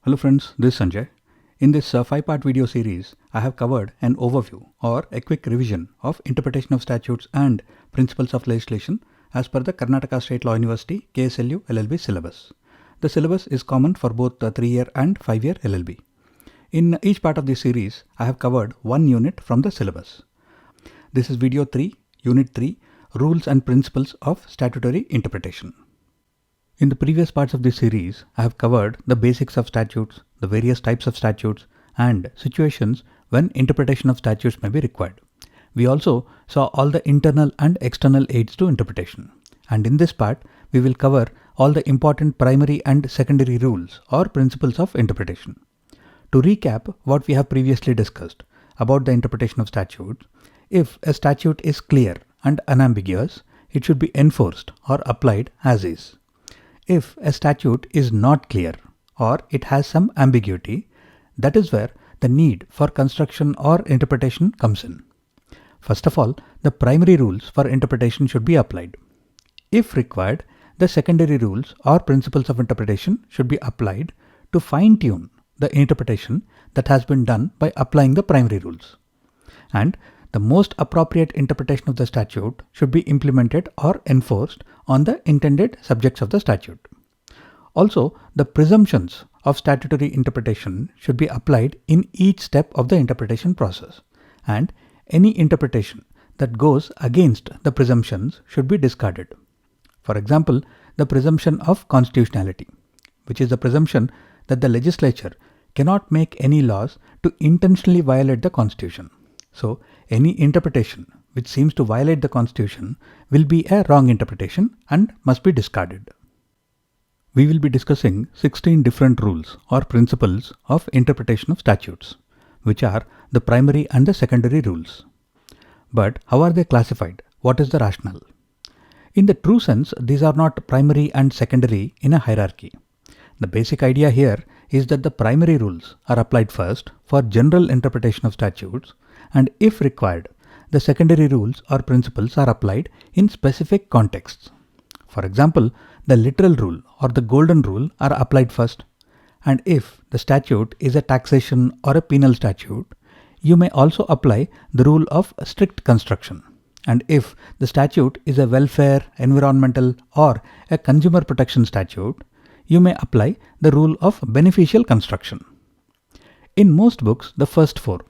Hello friends, this is Sanjay. In this 5-part video series, I have covered an overview or a quick revision of interpretation of statutes and principles of legislation as per the Karnataka State Law University KSLU LLB syllabus. The syllabus is common for both the 3-year and 5-year LLB. In each part of this series, I have covered one unit from the syllabus. This is video 3, unit 3, Rules and Principles of Statutory Interpretation. In the previous parts of this series, I have covered the basics of statutes, the various types of statutes, and situations when interpretation of statutes may be required. We also saw all the internal and external aids to interpretation. And in this part, we will cover all the important primary and secondary rules or principles of interpretation. To recap what we have previously discussed about the interpretation of statutes, if a statute is clear and unambiguous, it should be enforced or applied as is. If a statute is not clear or it has some ambiguity, that is where the need for construction or interpretation comes in. First of all, the primary rules for interpretation should be applied. If required, the secondary rules or principles of interpretation should be applied to fine-tune the interpretation that has been done by applying the primary rules. And the most appropriate interpretation of the statute should be implemented or enforced on the intended subjects of the statute. Also, the presumptions of statutory interpretation should be applied in each step of the interpretation process, and any interpretation that goes against the presumptions should be discarded. For example, the presumption of constitutionality, which is the presumption that the legislature cannot make any laws to intentionally violate the Constitution. So, any interpretation which seems to violate the Constitution will be a wrong interpretation and must be discarded. We will be discussing 16 different rules or principles of interpretation of statutes, which are the primary and the secondary rules. But how are they classified? What is the rationale? In the true sense, these are not primary and secondary in a hierarchy. The basic idea here is that the primary rules are applied first for general interpretation of statutes, and if required, the secondary rules or principles are applied in specific contexts. For example, the literal rule or the golden rule are applied first, and if the statute is a taxation or a penal statute, you may also apply the rule of strict construction. And if the statute is a welfare, environmental, or a consumer protection statute, you may apply the rule of beneficial construction. In most books, the first four,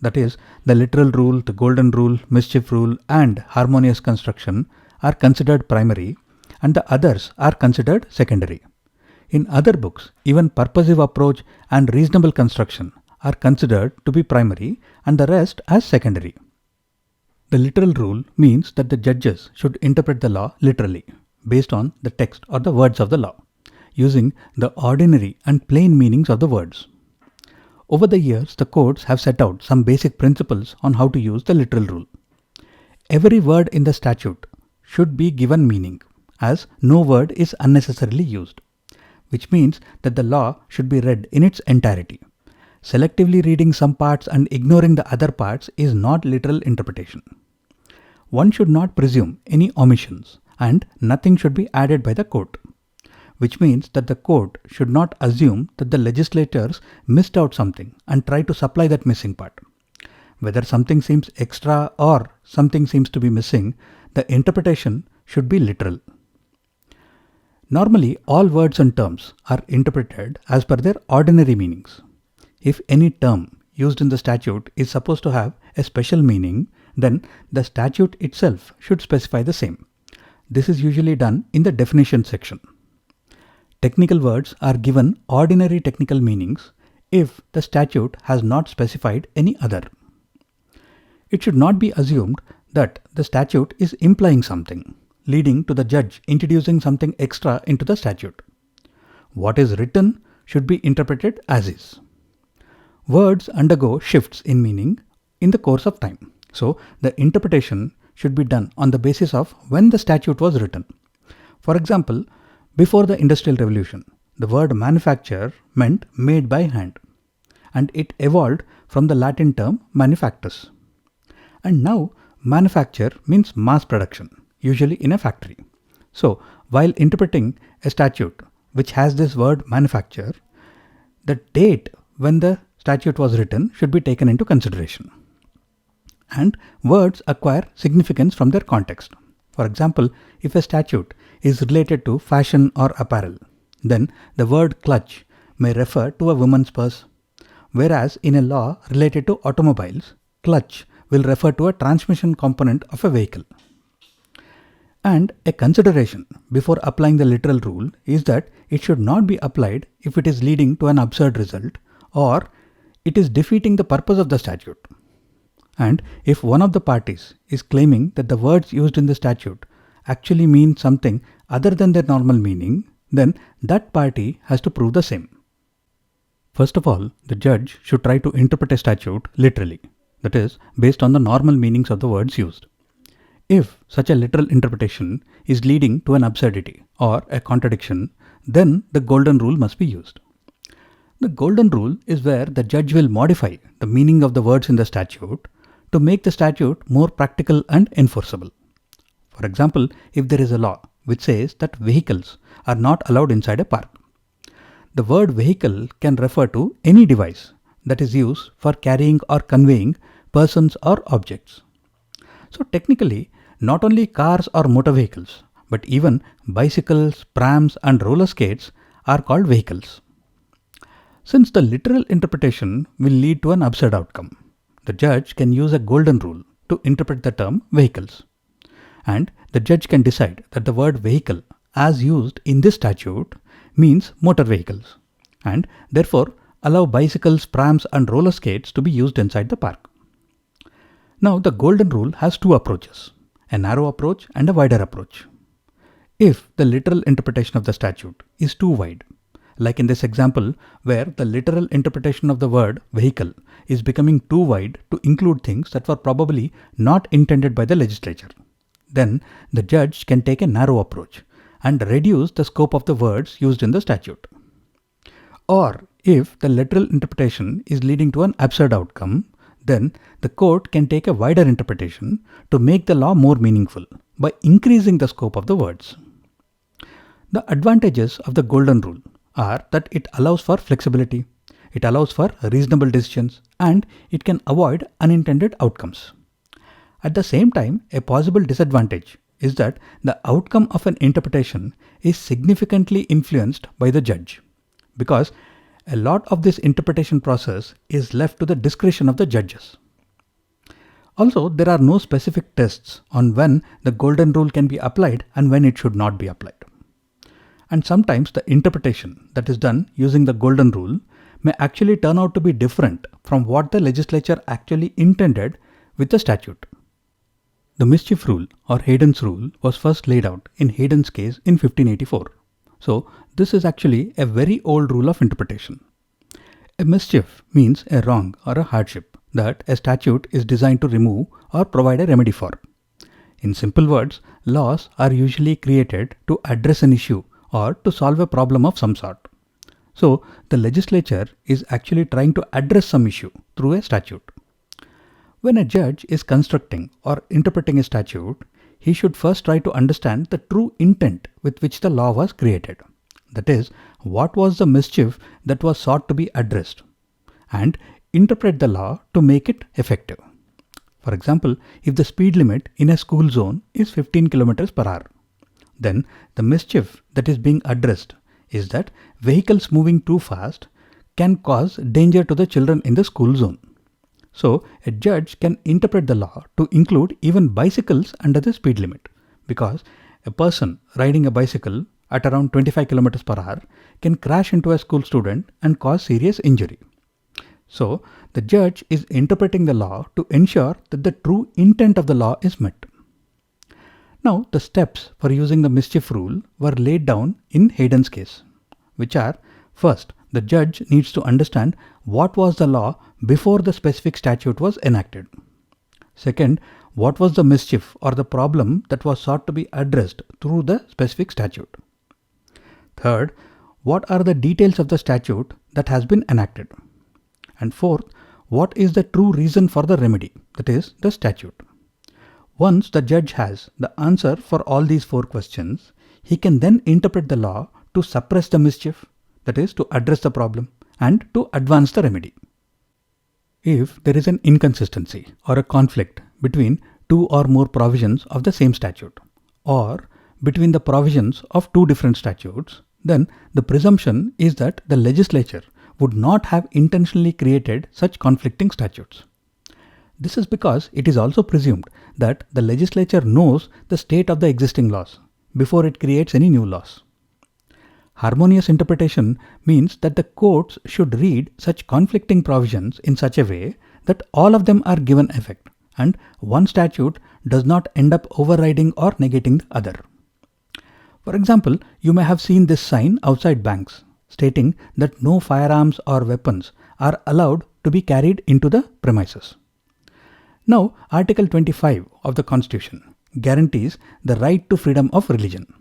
that is, the literal rule, the golden rule, mischief rule, and harmonious construction, are considered primary, and the others are considered secondary. In other books, even purposive approach and reasonable construction are considered to be primary, and the rest as secondary. The literal rule means that the judges should interpret the law literally, based on the text or the words of the law, using the ordinary and plain meanings of the words. Over the years, the courts have set out some basic principles on how to use the literal rule. Every word in the statute should be given meaning, as no word is unnecessarily used, which means that the law should be read in its entirety. Selectively reading some parts and ignoring the other parts is not literal interpretation. One should not presume any omissions, and nothing should be added by the court, which means that the court should not assume that the legislators missed out something and try to supply that missing part. Whether something seems extra or something seems to be missing, the interpretation should be literal. Normally, all words and terms are interpreted as per their ordinary meanings. If any term used in the statute is supposed to have a special meaning, then the statute itself should specify the same. This is usually done in the definition section. Technical words are given ordinary technical meanings if the statute has not specified any other. It should not be assumed that the statute is implying something, leading to the judge introducing something extra into the statute. What is written should be interpreted as is. Words undergo shifts in meaning in the course of time, so the interpretation should be done on the basis of when the statute was written. For example, before the Industrial Revolution, the word manufacture meant made by hand, and it evolved from the Latin term manufactus. And now, manufacture means mass production, usually in a factory. So, while interpreting a statute which has this word manufacture, the date when the statute was written should be taken into consideration. And words acquire significance from their context. For example, if a statute is related to fashion or apparel, then the word clutch may refer to a woman's purse, whereas in a law related to automobiles, clutch will refer to a transmission component of a vehicle. And a consideration before applying the literal rule is that it should not be applied if it is leading to an absurd result or it is defeating the purpose of the statute. And if one of the parties is claiming that the words used in the statute actually mean something other than their normal meaning, then that party has to prove the same. First of all, the judge should try to interpret a statute literally, that is, based on the normal meanings of the words used. If such a literal interpretation is leading to an absurdity or a contradiction, then the golden rule must be used. The golden rule is where the judge will modify the meaning of the words in the statute to make the statute more practical and enforceable. For example, if there is a law which says that vehicles are not allowed inside a park, the word vehicle can refer to any device that is used for carrying or conveying persons or objects. So technically, not only cars or motor vehicles, but even bicycles, prams and roller skates are called vehicles. Since the literal interpretation will lead to an absurd outcome, the judge can use a golden rule to interpret the term vehicles. And the judge can decide that the word vehicle as used in this statute means motor vehicles and therefore allow bicycles, prams and roller skates to be used inside the park. Now the golden rule has two approaches, a narrow approach and a wider approach. If the literal interpretation of the statute is too wide, like in this example where the literal interpretation of the word vehicle is becoming too wide to include things that were probably not intended by the legislature, then the judge can take a narrow approach and reduce the scope of the words used in the statute. Or if the literal interpretation is leading to an absurd outcome, then the court can take a wider interpretation to make the law more meaningful by increasing the scope of the words. The advantages of the golden rule are that it allows for flexibility, it allows for reasonable decisions, and it can avoid unintended outcomes. At the same time, a possible disadvantage is that the outcome of an interpretation is significantly influenced by the judge, because a lot of this interpretation process is left to the discretion of the judges. Also, there are no specific tests on when the golden rule can be applied and when it should not be applied. And sometimes the interpretation that is done using the golden rule may actually turn out to be different from what the legislature actually intended with the statute. The Mischief rule or Heydon's rule was first laid out in Heydon's case in 1584. So this is actually a very old rule of interpretation. A mischief means a wrong or a hardship that a statute is designed to remove or provide a remedy for. In simple words, laws are usually created to address an issue or to solve a problem of some sort. So the legislature is actually trying to address some issue through a statute. When a judge is constructing or interpreting a statute, he should first try to understand the true intent with which the law was created. That is, what was the mischief that was sought to be addressed, and interpret the law to make it effective. For example, if the speed limit in a school zone is 15 km per hour, then the mischief that is being addressed is that vehicles moving too fast can cause danger to the children in the school zone. So a judge can interpret the law to include even bicycles under the speed limit, because a person riding a bicycle at around 25 km per hour can crash into a school student and cause serious injury. So the judge is interpreting the law to ensure that the true intent of the law is met. Now the steps for using the mischief rule were laid down in Heydon's case, which are: first, the judge needs to understand what was the law before the specific statute was enacted. Second, what was the mischief or the problem that was sought to be addressed through the specific statute. Third, what are the details of the statute that has been enacted. And fourth, what is the true reason for the remedy, that is, the statute. Once the judge has the answer for all these four questions, he can then interpret the law to suppress the mischief, that is, to address the problem, and to advance the remedy. If there is an inconsistency or a conflict between two or more provisions of the same statute, or between the provisions of two different statutes, then the presumption is that the legislature would not have intentionally created such conflicting statutes. This is because it is also presumed that the legislature knows the state of the existing laws before it creates any new laws. Harmonious interpretation means that the courts should read such conflicting provisions in such a way that all of them are given effect and one statute does not end up overriding or negating the other. For example, you may have seen this sign outside banks stating that no firearms or weapons are allowed to be carried into the premises. Now, Article 25 of the Constitution guarantees the right to freedom of religion,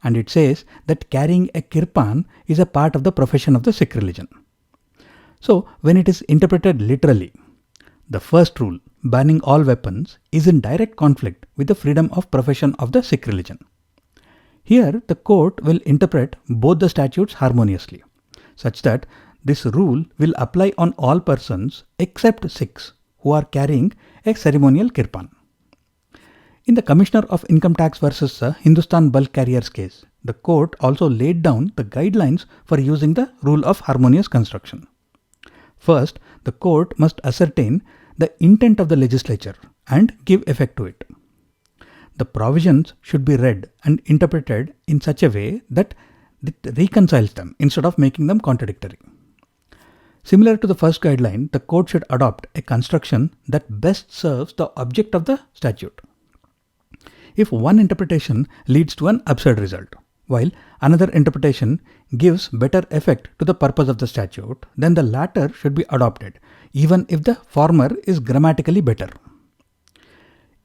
and it says that carrying a kirpan is a part of the profession of the Sikh religion. So, when it is interpreted literally, the first rule, banning all weapons, is in direct conflict with the freedom of profession of the Sikh religion. Here, the court will interpret both the statutes harmoniously, such that this rule will apply on all persons except Sikhs who are carrying a ceremonial kirpan. In the Commissioner of Income Tax versus Hindustan Bulk Carriers case, the court also laid down the guidelines for using the rule of harmonious construction. First, the court must ascertain the intent of the legislature and give effect to it. The provisions should be read and interpreted in such a way that it reconciles them instead of making them contradictory. Similar to the first guideline, the court should adopt a construction that best serves the object of the statute. If one interpretation leads to an absurd result, while another interpretation gives better effect to the purpose of the statute, then the latter should be adopted, even if the former is grammatically better.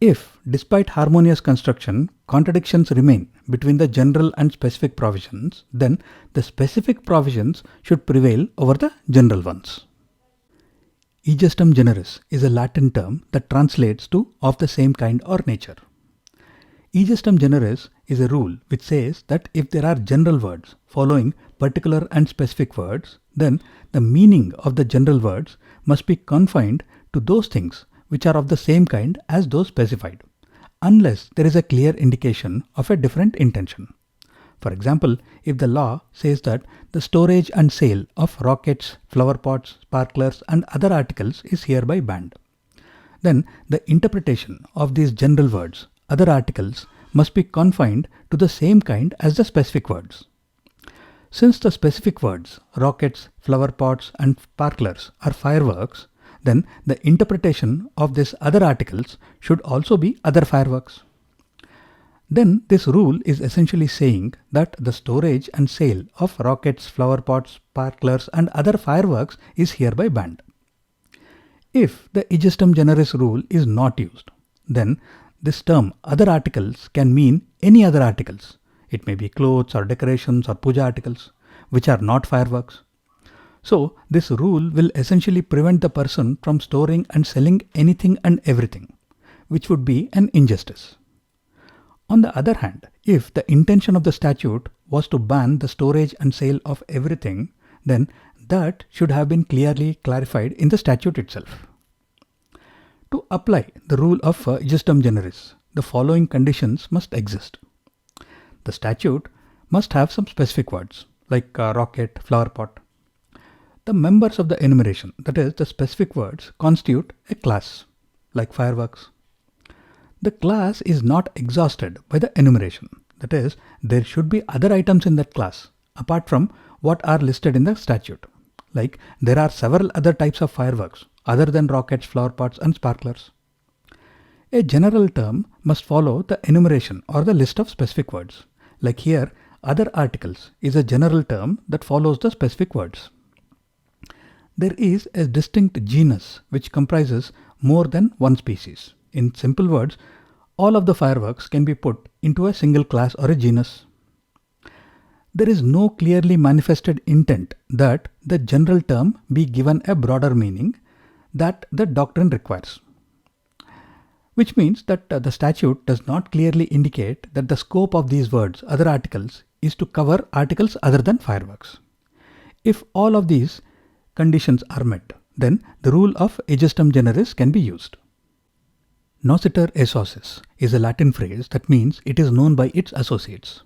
If, despite harmonious construction, contradictions remain between the general and specific provisions, then the specific provisions should prevail over the general ones. Ejusdem generis is a Latin term that translates to of the same kind or nature. Ejusdem generis is a rule which says that if there are general words following particular and specific words, then the meaning of the general words must be confined to those things which are of the same kind as those specified, unless there is a clear indication of a different intention. For example, if the law says that the storage and sale of rockets, flower pots, sparklers and other articles is hereby banned, then the interpretation of these general words, other articles, must be confined to the same kind as the specific words. Since the specific words, rockets, flower pots and sparklers are fireworks, then the interpretation of these other articles should also be other fireworks. Then this rule is essentially saying that the storage and sale of rockets, flower pots, sparklers and other fireworks is hereby banned. If the Ejusdem generis rule is not used, then this term other articles can mean any other articles. It may be clothes or decorations or puja articles which are not fireworks. So this rule will essentially prevent the person from storing and selling anything and everything, which would be an injustice. On the other hand, if the intention of the statute was to ban the storage and sale of everything, then that should have been clearly clarified in the statute itself. To apply the rule of Ejusdem generis, the following conditions must exist. The statute must have some specific words like rocket, flower pot. The members of the enumeration, that is, the specific words, constitute a class, like fireworks. The class is not exhausted by the enumeration, that is, there should be other items in that class, apart from what are listed in the statute. Like, there are several other types of fireworks, other than rockets, flower pots and sparklers. A general term must follow the enumeration or the list of specific words. Like here, other articles is a general term that follows the specific words. There is a distinct genus which comprises more than one species. In simple words, all of the fireworks can be put into a single class or a genus. There is no clearly manifested intent that the general term be given a broader meaning that the doctrine requires, which means that the statute does not clearly indicate that the scope of these words, other articles, is to cover articles other than fireworks. If all of these conditions are met, then the rule of Ejusdem generis can be used. Noscitur e sociis is a Latin phrase that means it is known by its associates.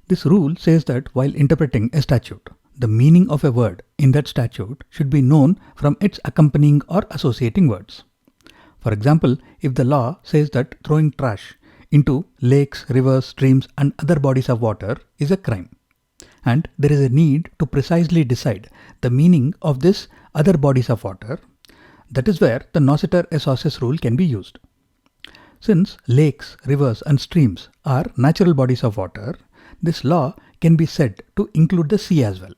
This rule says that while interpreting a statute, the meaning of a word in that statute should be known from its accompanying or associating words. For example, if the law says that throwing trash into lakes, rivers, streams and other bodies of water is a crime, and there is a need to precisely decide the meaning of this other bodies of water, that is where the Noscitur e sociis rule can be used. Since lakes, rivers and streams are natural bodies of water, this law can be said to include the sea as well.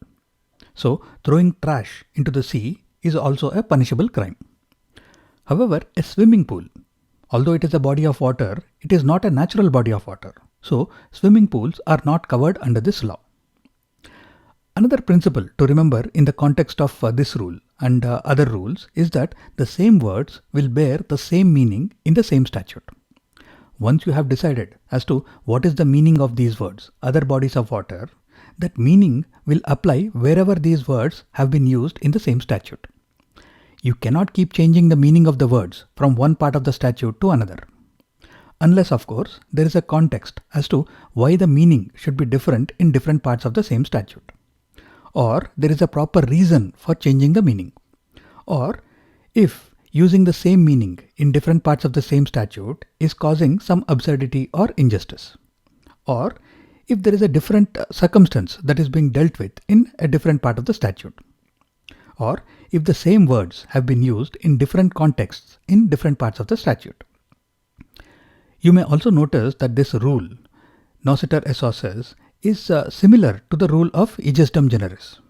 So, throwing trash into the sea is also a punishable crime. However, a swimming pool, although it is a body of water, it is not a natural body of water. So, swimming pools are not covered under this law. Another principle to remember in the context of this rule and other rules is that the same words will bear the same meaning in the same statute. Once you have decided as to what is the meaning of these words, other bodies of water, that meaning will apply wherever these words have been used in the same statute. You cannot keep changing the meaning of the words from one part of the statute to another. Unless, of course, there is a context as to why the meaning should be different in different parts of the same statute. Or there is a proper reason for changing the meaning. Or if using the same meaning in different parts of the same statute is causing some absurdity or injustice. Or if there is a different circumstance that is being dealt with in a different part of the statute. Or if the same words have been used in different contexts in different parts of the statute. You may also notice that this rule, Noscitur e sociis, is similar to the rule of Ejusdem generis.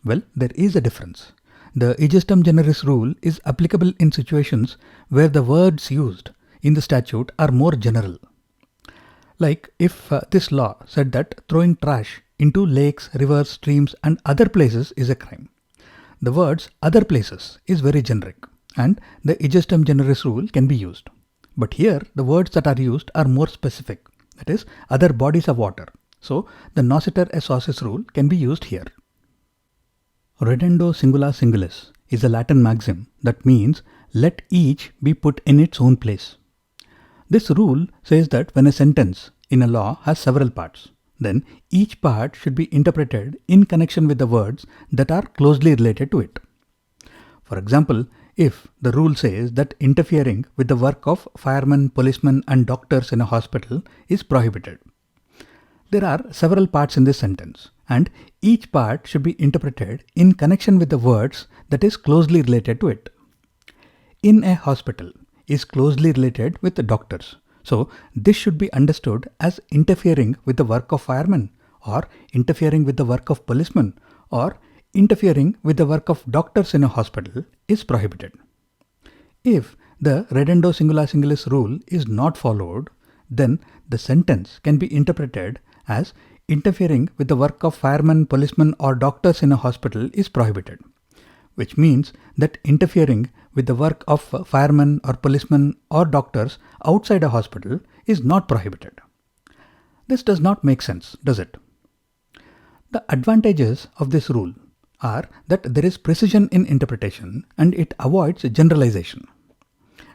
Well, there is a difference. The Ejusdem generis rule is applicable in situations where the words used in the statute are more general. Like if this law said that throwing trash into lakes, rivers, streams and other places is a crime. The words other places is very generic and the Ejusdem generis rule can be used. But here the words that are used are more specific, that is other bodies of water. So the Noscitur e sociis rule can be used here. Reddendo singula singulis is a Latin maxim that means let each be put in its own place. This rule says that when a sentence in a law has several parts, then each part should be interpreted in connection with the words that are closely related to it. For example, if the rule says that interfering with the work of firemen, policemen and doctors in a hospital is prohibited, there are several parts in this sentence and each part should be interpreted in connection with the words that is closely related to it. In a hospital is closely related with the doctors. So this should be understood as interfering with the work of firemen or interfering with the work of policemen or interfering with the work of doctors in a hospital is prohibited. If the Reddendo singula singulis rule is not followed, then the sentence can be interpreted as interfering with the work of firemen, policemen or doctors in a hospital is prohibited, which means that interfering with the work of firemen or policemen or doctors outside a hospital is not prohibited. This does not make sense, does it? The advantages of this rule are that there is precision in interpretation and it avoids generalization.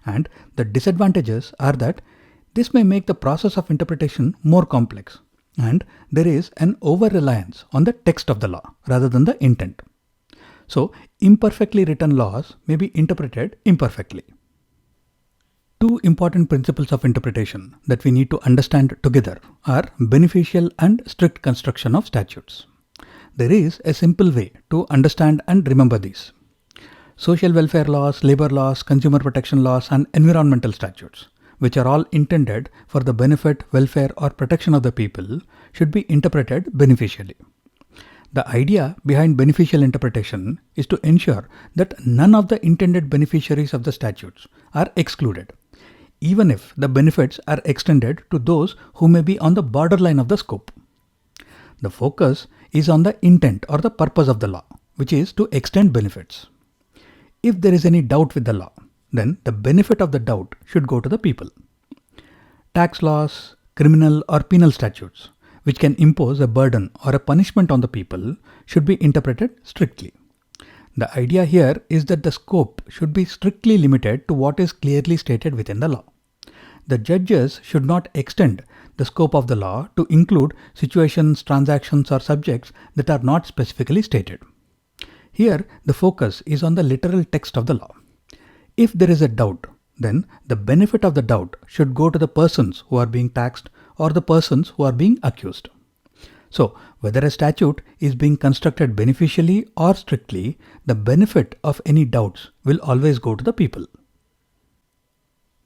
And the disadvantages are that this may make the process of interpretation more complex and there is an over-reliance on the text of the law rather than the intent. So, imperfectly written laws may be interpreted imperfectly. Two important principles of interpretation that we need to understand together are beneficial and strict construction of statutes. There is a simple way to understand and remember these. Social welfare laws, labor laws, consumer protection laws and environmental statutes, which are all intended for the benefit, welfare or protection of the people, should be interpreted beneficially. The idea behind beneficial interpretation is to ensure that none of the intended beneficiaries of the statutes are excluded, even if the benefits are extended to those who may be on the borderline of the scope. The focus is on the intent or the purpose of the law, which is to extend benefits. If there is any doubt with the law, then the benefit of the doubt should go to the people. Tax laws, criminal or penal statutes, which can impose a burden or a punishment on the people, should be interpreted strictly. The idea here is that the scope should be strictly limited to what is clearly stated within the law. The judges should not extend the scope of the law to include situations, transactions, or subjects that are not specifically stated. Here, the focus is on the literal text of the law. If there is a doubt, then the benefit of the doubt should go to the persons who are being taxed or the persons who are being accused. So, whether a statute is being constructed beneficially or strictly, the benefit of any doubts will always go to the people.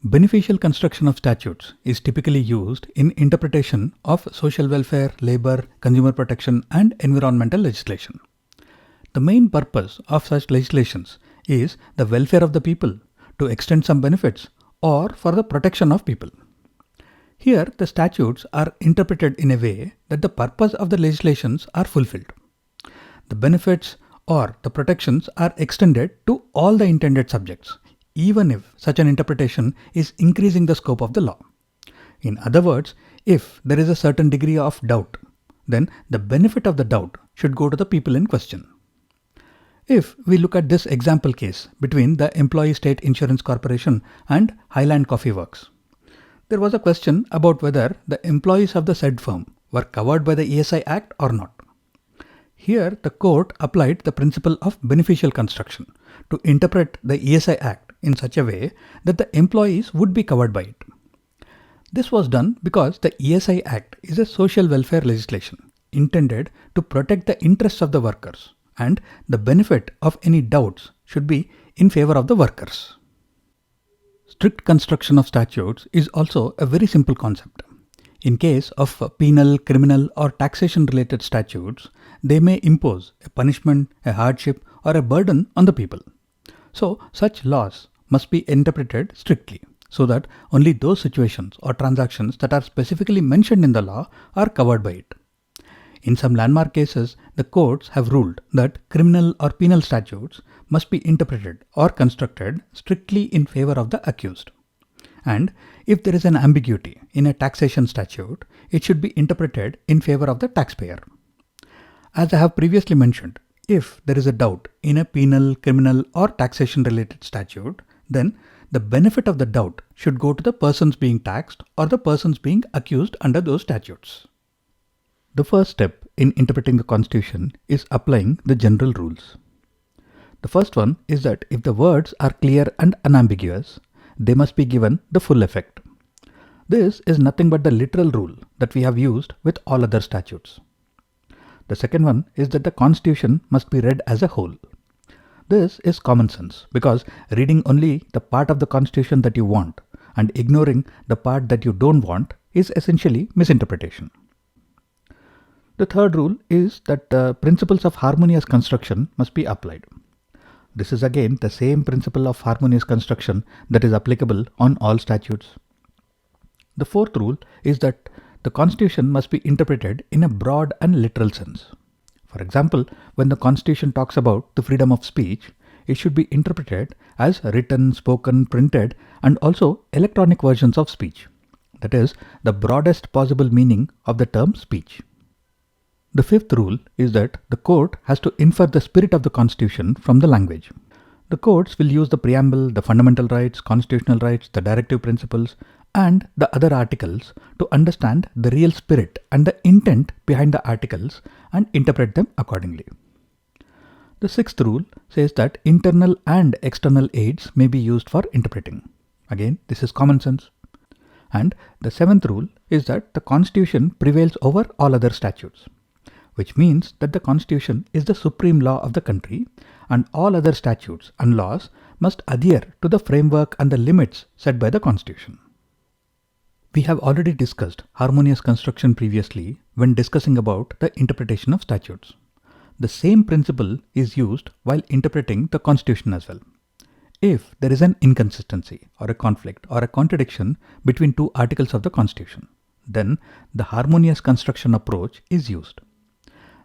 Beneficial construction of statutes is typically used in interpretation of social welfare, labor, consumer protection, and environmental legislation. The main purpose of such legislations is the welfare of the people, to extend some benefits, or for the protection of people. Here, the statutes are interpreted in a way that the purpose of the legislations are fulfilled. The benefits or the protections are extended to all the intended subjects, even if such an interpretation is increasing the scope of the law. In other words, if there is a certain degree of doubt, then the benefit of the doubt should go to the people in question. If we look at this example case between the Employee State Insurance Corporation and Highland Coffee Works, there was a question about whether the employees of the said firm were covered by the ESI Act or not. Here, the court applied the principle of beneficial construction to interpret the ESI Act in such a way that the employees would be covered by it. This was done because the ESI Act is a social welfare legislation intended to protect the interests of the workers, and the benefit of any doubts should be in favor of the workers. Strict construction of statutes is also a very simple concept. In case of penal, criminal, or taxation related statutes, they may impose a punishment, a hardship, or a burden on the people. So, such laws must be interpreted strictly so that only those situations or transactions that are specifically mentioned in the law are covered by it. In some landmark cases, the courts have ruled that criminal or penal statutes must be interpreted or constructed strictly in favor of the accused. And if there is an ambiguity in a taxation statute, it should be interpreted in favor of the taxpayer. As I have previously mentioned, if there is a doubt in a penal, criminal, or taxation related statute, then the benefit of the doubt should go to the persons being taxed or the persons being accused under those statutes. The first step in interpreting the Constitution is applying the general rules. The first one is that if the words are clear and unambiguous, they must be given the full effect. This is nothing but the literal rule that we have used with all other statutes. The second one is that the Constitution must be read as a whole. This is common sense because reading only the part of the Constitution that you want and ignoring the part that you don't want is essentially misinterpretation. The third rule is that the principles of harmonious construction must be applied. This is again the same principle of harmonious construction that is applicable on all statutes. The fourth rule is that the Constitution must be interpreted in a broad and literal sense. For example, when the Constitution talks about the freedom of speech, it should be interpreted as written, spoken, printed, and also electronic versions of speech. That is, the broadest possible meaning of the term speech. The fifth rule is that the court has to infer the spirit of the Constitution from the language. The courts will use the preamble, the fundamental rights, constitutional rights, the directive principles, and the other articles to understand the real spirit and the intent behind the articles and interpret them accordingly. The sixth rule says that internal and external aids may be used for interpreting. Again, this is common sense. And the seventh rule is that the Constitution prevails over all other statutes, which means that the Constitution is the supreme law of the country and all other statutes and laws must adhere to the framework and the limits set by the Constitution. We have already discussed harmonious construction previously when discussing about the interpretation of statutes. The same principle is used while interpreting the Constitution as well. If there is an inconsistency or a conflict or a contradiction between two articles of the Constitution, then the harmonious construction approach is used.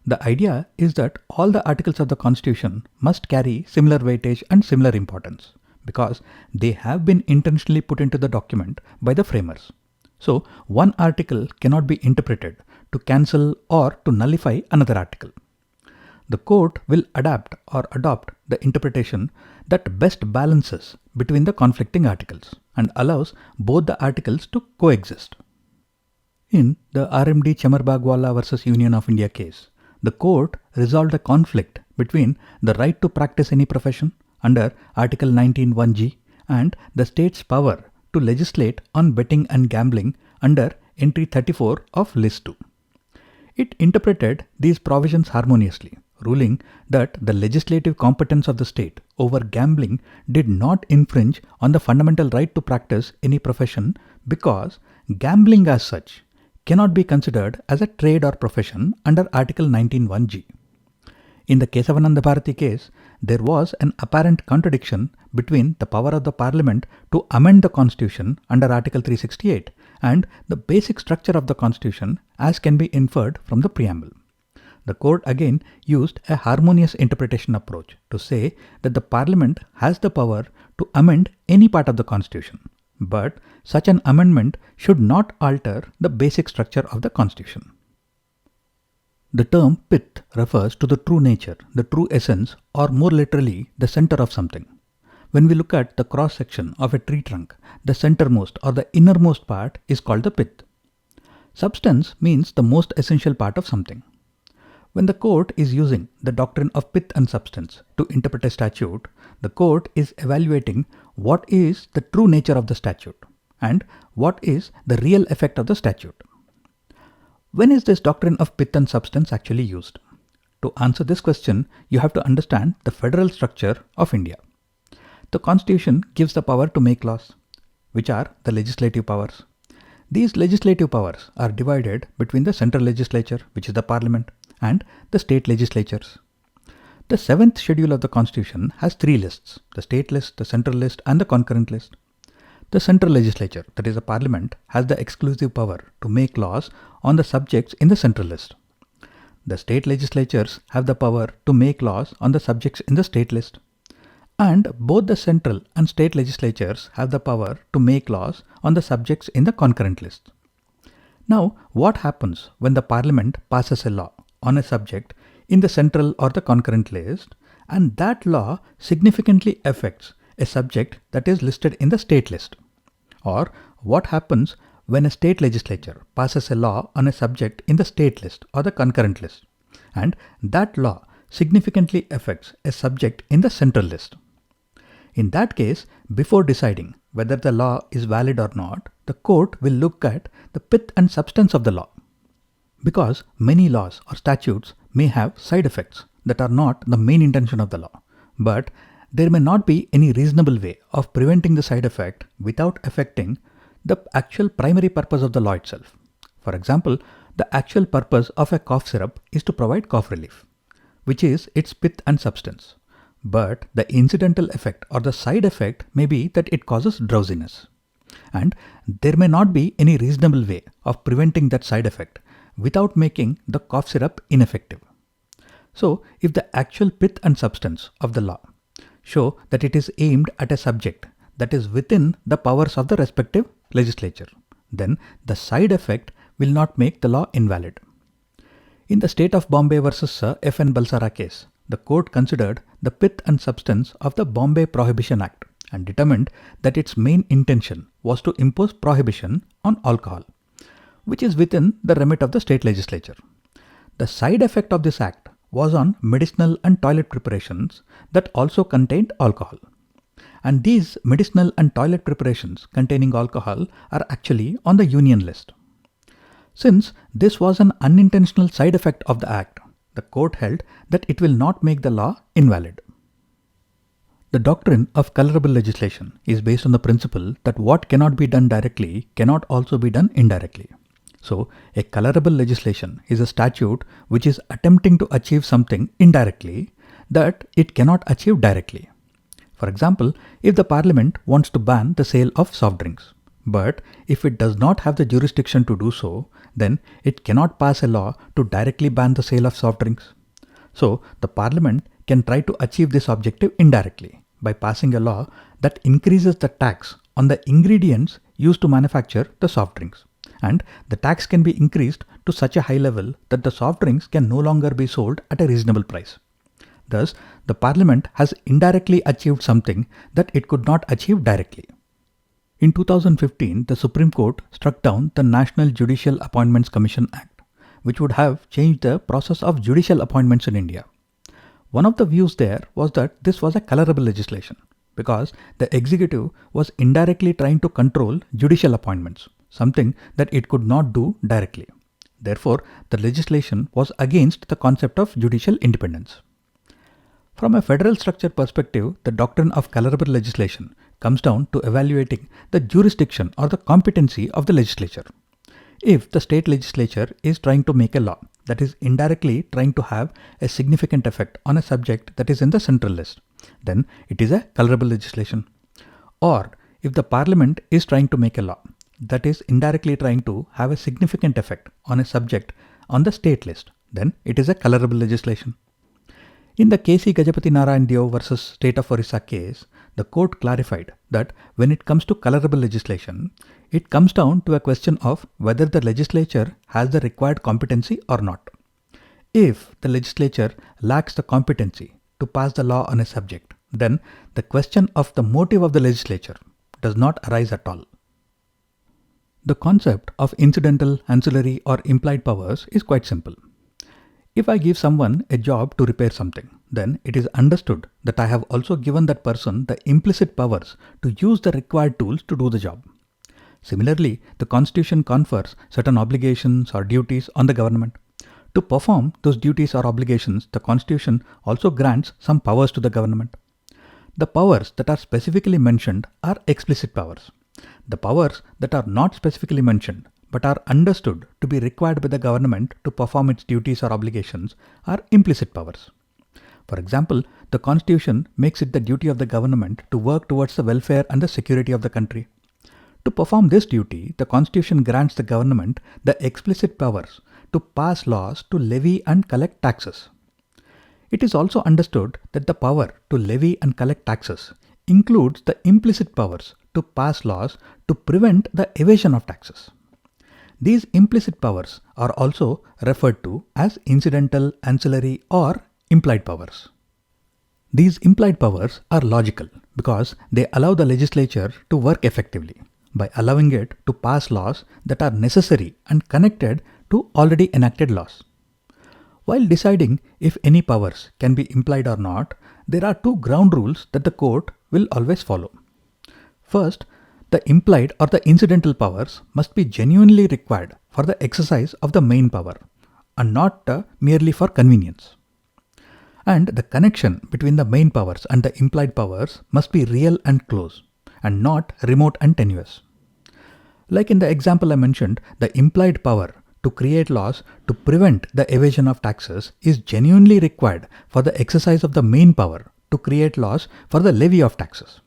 The idea is that all the articles of the Constitution must carry similar weightage and similar importance because they have been intentionally put into the document by the framers. So, one article cannot be interpreted to cancel or to nullify another article. the court will adapt or adopt the interpretation that best balances between the conflicting articles and allows both the articles to coexist. In the RMD Chamarbagwala versus Union of India case, the court resolved a conflict between the right to practice any profession under Article 19(1)(g) and the state's power to legislate on betting and gambling under Entry 34 of List 2. It interpreted these provisions harmoniously, ruling that the legislative competence of the state over gambling did not infringe on the fundamental right to practice any profession because gambling as such cannot be considered as a trade or profession under Article 19(1)(g). In the Kesavananda Bharati case, there was an apparent contradiction between the power of the Parliament to amend the Constitution under Article 368 and the basic structure of the Constitution as can be inferred from the preamble. The court again used a harmonious interpretation approach to say that the Parliament has the power to amend any part of the Constitution, but such an amendment should not alter the basic structure of the Constitution. The term pith refers to the true nature, the true essence, or more literally, the center of something. When we look at the cross section of a tree trunk, the centermost or the innermost part is called the pith. Substance means the most essential part of something. When the court is using the doctrine of pith and substance to interpret a statute, the court is evaluating what is the true nature of the statute and what is the real effect of the statute. When is this doctrine of pith and substance actually used? To answer this question, you have to understand the federal structure of India. The Constitution gives the power to make laws, which are the legislative powers. These legislative powers are divided between the central legislature, which is the Parliament, and the state legislatures. The 7th schedule of the Constitution has 3 lists: the state list, the central list, and the concurrent list. The central legislature, that is the Parliament, has the exclusive power to make laws on the subjects in the central list. The state legislatures have the power to make laws on the subjects in the state list. And both the central and state legislatures have the power to make laws on the subjects in the concurrent list. Now, what happens when the Parliament passes a law on a subject in the central or the concurrent list, and that law significantly affects a subject that is listed in the state list? Or what happens when a state legislature passes a law on a subject in the state list or the concurrent list, and that law significantly affects a subject in the central list? In that case, before deciding whether the law is valid or not, the court will look at the pith and substance of the law. Because many laws or statutes may have side effects that are not the main intention of the law, but there may not be any reasonable way of preventing the side effect without affecting the actual primary purpose of the law itself. For example, the actual purpose of a cough syrup is to provide cough relief, which is its pith and substance. But the incidental effect or the side effect may be that it causes drowsiness. And there may not be any reasonable way of preventing that side effect without making the cough syrup ineffective. So, if the actual pith and substance of the law show that it is aimed at a subject that is within the powers of the respective legislature, then the side effect will not make the law invalid. In the State of Bombay versus F.N. Balsara case, the court considered the pith and substance of the Bombay Prohibition Act and determined that its main intention was to impose prohibition on alcohol, which is within the remit of the state legislature. The side effect of this act was on medicinal and toilet preparations that also contained alcohol. And these medicinal and toilet preparations containing alcohol are actually on the union list. Since this was an unintentional side effect of the act, the court held that it will not make the law invalid. The doctrine of colourable legislation is based on the principle that what cannot be done directly cannot also be done indirectly. So, a colourable legislation is a statute which is attempting to achieve something indirectly that it cannot achieve directly. For example, if the Parliament wants to ban the sale of soft drinks, but if it does not have the jurisdiction to do so, then it cannot pass a law to directly ban the sale of soft drinks. So, the Parliament can try to achieve this objective indirectly by passing a law that increases the tax on the ingredients used to manufacture the soft drinks. and the tax can be increased to such a high level that the soft drinks can no longer be sold at a reasonable price. Thus, the Parliament has indirectly achieved something that it could not achieve directly. In 2015, the Supreme Court struck down the National Judicial Appointments Commission Act, which would have changed the process of judicial appointments in India. One of the views there was that this was a colorable legislation because the executive was indirectly trying to control judicial appointments, something that it could not do directly. Therefore, the legislation was against the concept of judicial independence. From a federal structure perspective, the doctrine of colorable legislation comes down to evaluating the jurisdiction or the competency of the legislature. If the state legislature is trying to make a law that is indirectly trying to have a significant effect on a subject that is in the central list, then it is a colorable legislation. Or if the Parliament is trying to make a law that is indirectly trying to have a significant effect on a subject on the state list, then it is a colorable legislation. In the K.C. Gajapati Narayan Deo versus State of Orissa case, the court clarified that when it comes to colorable legislation, it comes down to a question of whether the legislature has the required competency or not. If the legislature lacks the competency to pass the law on a subject, then the question of the motive of the legislature does not arise at all. The concept of incidental, ancillary or implied powers is quite simple. If I give someone a job to repair something, then it is understood that I have also given that person the implicit powers to use the required tools to do the job. Similarly, the Constitution confers certain obligations or duties on the government. To perform those duties or obligations, the Constitution also grants some powers to the government. The powers that are specifically mentioned are explicit powers. The powers that are not specifically mentioned but are understood to be required by the government to perform its duties or obligations are implicit powers. For example, the Constitution makes it the duty of the government to work towards the welfare and the security of the country. To perform this duty, the Constitution grants the government the explicit powers to pass laws to levy and collect taxes. It is also understood that the power to levy and collect taxes includes the implicit powers to pass laws to prevent the evasion of taxes. These implicit powers are also referred to as incidental, ancillary or implied powers. These implied powers are logical because they allow the legislature to work effectively by allowing it to pass laws that are necessary and connected to already enacted laws. While deciding if any powers can be implied or not, there are two ground rules that the court will always follow. First, the implied or the incidental powers must be genuinely required for the exercise of the main power and not merely for convenience. And the connection between the main powers and the implied powers must be real and close and not remote and tenuous. Like in the example I mentioned, the implied power to create laws to prevent the evasion of taxes is genuinely required for the exercise of the main power to create laws for the levy of taxes.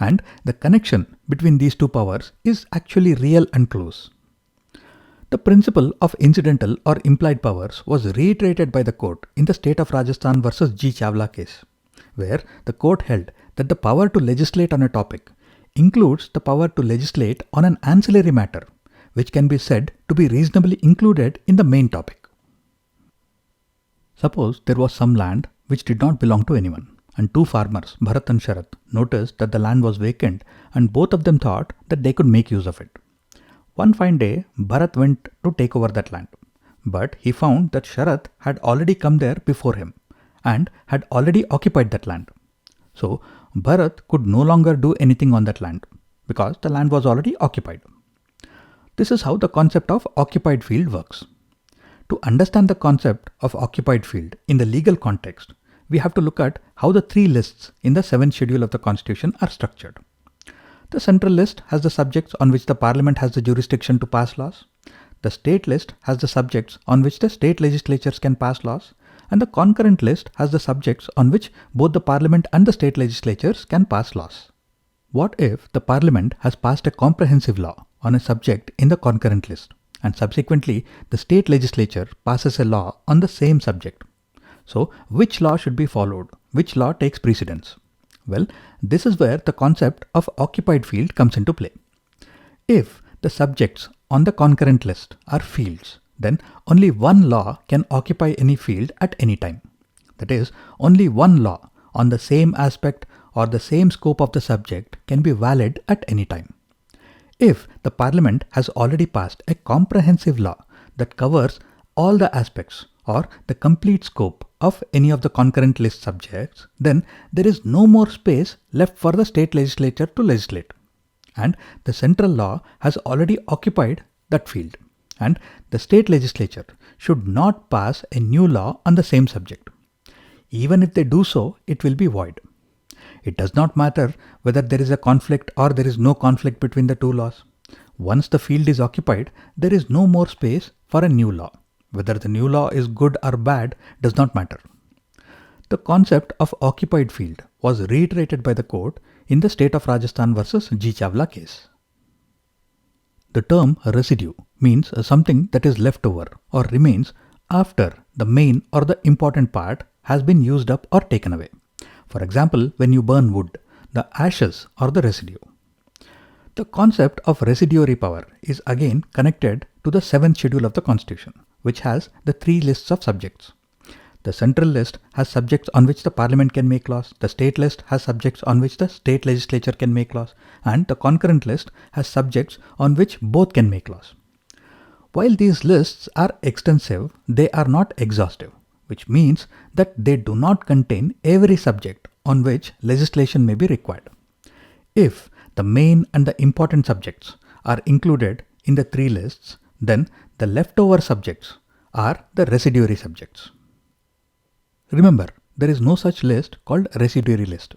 And the connection between these two powers is actually real and close. The principle of incidental or implied powers was reiterated by the court in the state of Rajasthan versus G. Chawla case, where the court held that the power to legislate on a topic includes the power to legislate on an ancillary matter, which can be said to be reasonably included in the main topic. Suppose there was some land which did not belong to anyone, and two farmers, Bharat and Sharat, noticed that the land was vacant and both of them thought that they could make use of it. One fine day, Bharat went to take over that land, but he found that Sharat had already come there before him and had already occupied that land. So, Bharat could no longer do anything on that land because the land was already occupied. This is how the concept of occupied field works. To understand the concept of occupied field in the legal context, we have to look at how the three lists in the 7th schedule of the Constitution are structured. The central list has the subjects on which the Parliament has the jurisdiction to pass laws. The state list has the subjects on which the state legislatures can pass laws. And the concurrent list has the subjects on which both the Parliament and the state legislatures can pass laws. What if the Parliament has passed a comprehensive law on a subject in the concurrent list, and subsequently the state legislature passes a law on the same subject? So, which law should be followed? Which law takes precedence? Well, this is where the concept of occupied field comes into play. If the subjects on the concurrent list are fields, then only one law can occupy any field at any time. That is, only one law on the same aspect or the same scope of the subject can be valid at any time. If the Parliament has already passed a comprehensive law that covers all the aspects or the complete scope of any of the concurrent list subjects, then there is no more space left for the state legislature to legislate. And the central law has already occupied that field. And the state legislature should not pass a new law on the same subject. Even if they do so, it will be void. It does not matter whether there is a conflict or there is no conflict between the two laws. Once the field is occupied, there is no more space for a new law. Whether the new law is good or bad does not matter. The concept of occupied field was reiterated by the court in the state of Rajasthan versus G. Chawla case. The term residue means something that is left over or remains after the main or the important part has been used up or taken away. For example, when you burn wood, the ashes are the residue. The concept of residuary power is again connected to the 7th schedule of the Constitution, which has the 3 lists of subjects. The central list has subjects on which the Parliament can make laws, the state list has subjects on which the state legislature can make laws, and the concurrent list has subjects on which both can make laws. While these lists are extensive, they are not exhaustive, which means that they do not contain every subject on which legislation may be required. If the main and the important subjects are included in the 3 lists, then the leftover subjects are the residuary subjects. Remember, there is no such list called residuary list.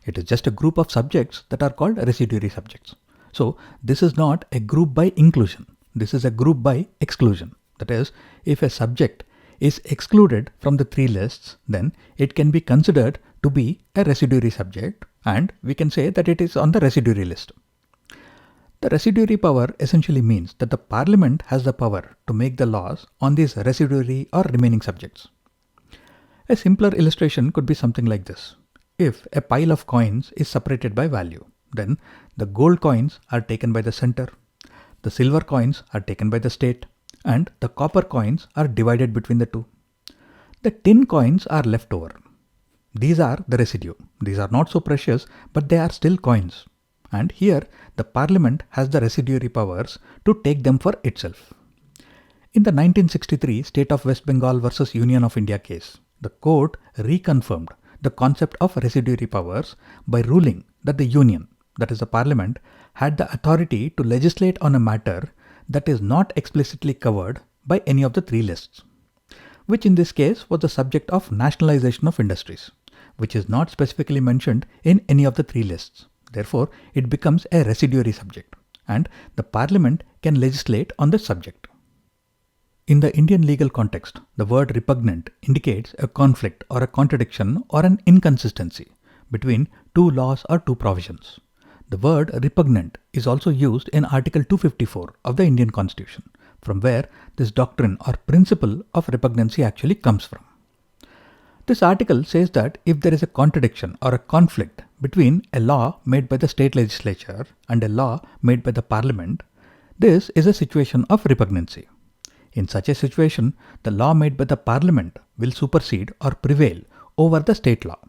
It is just a group of subjects that are called residuary subjects. So this is not a group by inclusion. This is a group by exclusion. That is, if a subject is excluded from the 3 lists, then it can be considered to be a residuary subject and we can say that it is on the residuary list. The residuary power essentially means that the Parliament has the power to make the laws on these residuary or remaining subjects. A simpler illustration could be something like this. If a pile of coins is separated by value, then the gold coins are taken by the center, the silver coins are taken by the state, and the copper coins are divided between the two. The tin coins are left over. These are the residue. These are not so precious, but they are still coins. And here the Parliament has the residuary powers to take them for itself. In the 1963 State of West Bengal versus Union of India case, the court reconfirmed the concept of residuary powers by ruling that the Union, that is the Parliament, had the authority to legislate on a matter that is not explicitly covered by any of the 3 lists, which in this case was the subject of nationalization of industries, which is not specifically mentioned in any of the 3 lists. Therefore, it becomes a residuary subject, and the Parliament can legislate on the subject. In the Indian legal context, the word repugnant indicates a conflict or a contradiction or an inconsistency between 2 laws or 2 provisions. The word repugnant is also used in Article 254 of the Indian Constitution, from where this doctrine or principle of repugnancy actually comes from. This article says that if there is a contradiction or a conflict between a law made by the state legislature and a law made by the Parliament, this is a situation of repugnancy. In such a situation, the law made by the Parliament will supersede or prevail over the state law,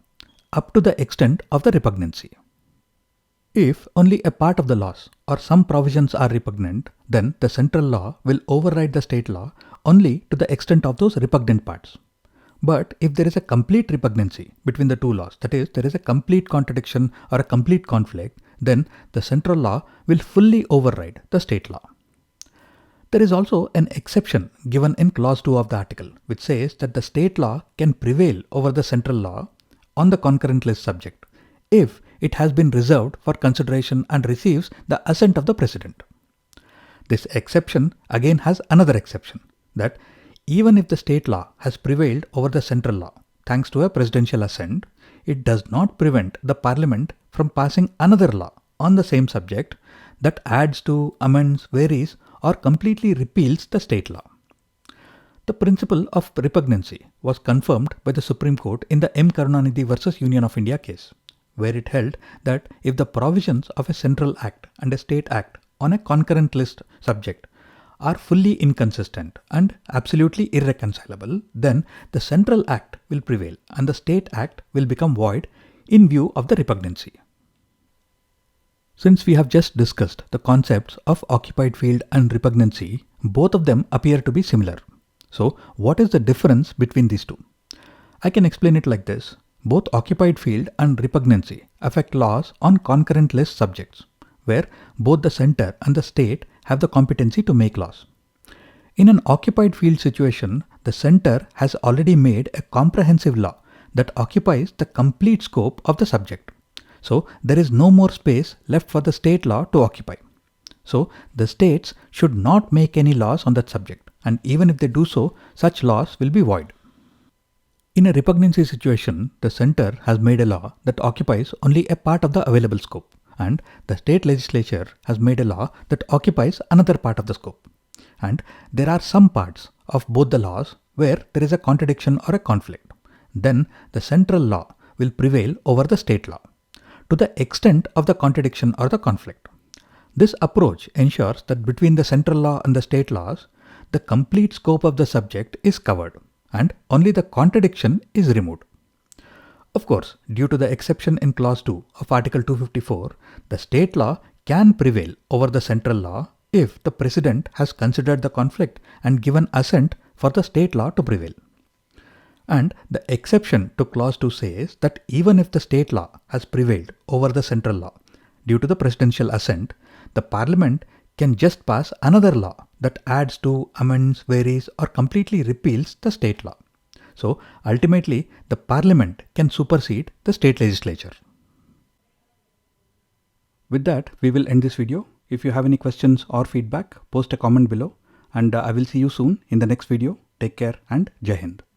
up to the extent of the repugnancy. If only a part of the laws or some provisions are repugnant, then the central law will override the state law only to the extent of those repugnant parts. But if there is a complete repugnancy between the 2 laws, that is, there is a complete contradiction or a complete conflict, then the central law will fully override the state law. There is also an exception given in clause 2 of the article, which says that the state law can prevail over the central law on the concurrent list subject if it has been reserved for consideration and receives the assent of the President. This exception again has another exception, that even if the state law has prevailed over the central law thanks to a presidential assent, it does not prevent the Parliament from passing another law on the same subject that adds to, amends, varies, or completely repeals the state law. The principle of repugnancy was confirmed by the Supreme Court in the M. Karunanidhi versus Union of India case, where it held that if the provisions of a central act and a state act on a concurrent list subject are fully inconsistent and absolutely irreconcilable, then the central act will prevail and the state act will become void in view of the repugnancy. Since we have just discussed the concepts of occupied field and repugnancy, both of them appear to be similar. So, what is the difference between these two? I can explain it like this. Both occupied field and repugnancy affect laws on concurrent list subjects, where both the center and the state have the competency to make laws. In an occupied field situation, the center has already made a comprehensive law that occupies the complete scope of the subject. So there is no more space left for the state law to occupy. So the states should not make any laws on that subject, and even if they do so, such laws will be void. In a repugnancy situation, the center has made a law that occupies only a part of the available scope, and the state legislature has made a law that occupies another part of the scope. And there are some parts of both the laws where there is a contradiction or a conflict. Then the central law will prevail over the state law, to the extent of the contradiction or the conflict. This approach ensures that between the central law and the state laws, the complete scope of the subject is covered and only the contradiction is removed. Of course, due to the exception in clause 2 of Article 254, the state law can prevail over the central law if the President has considered the conflict and given assent for the state law to prevail. And the exception to clause 2 says that even if the state law has prevailed over the central law due to the presidential assent, the Parliament can just pass another law that adds to, amends, varies, or completely repeals the state law. So ultimately, the Parliament can supersede the state legislature. With that, we will end this video. If you have any questions or feedback, post a comment below, and I will see you soon in the next video. Take care and Jai Hind.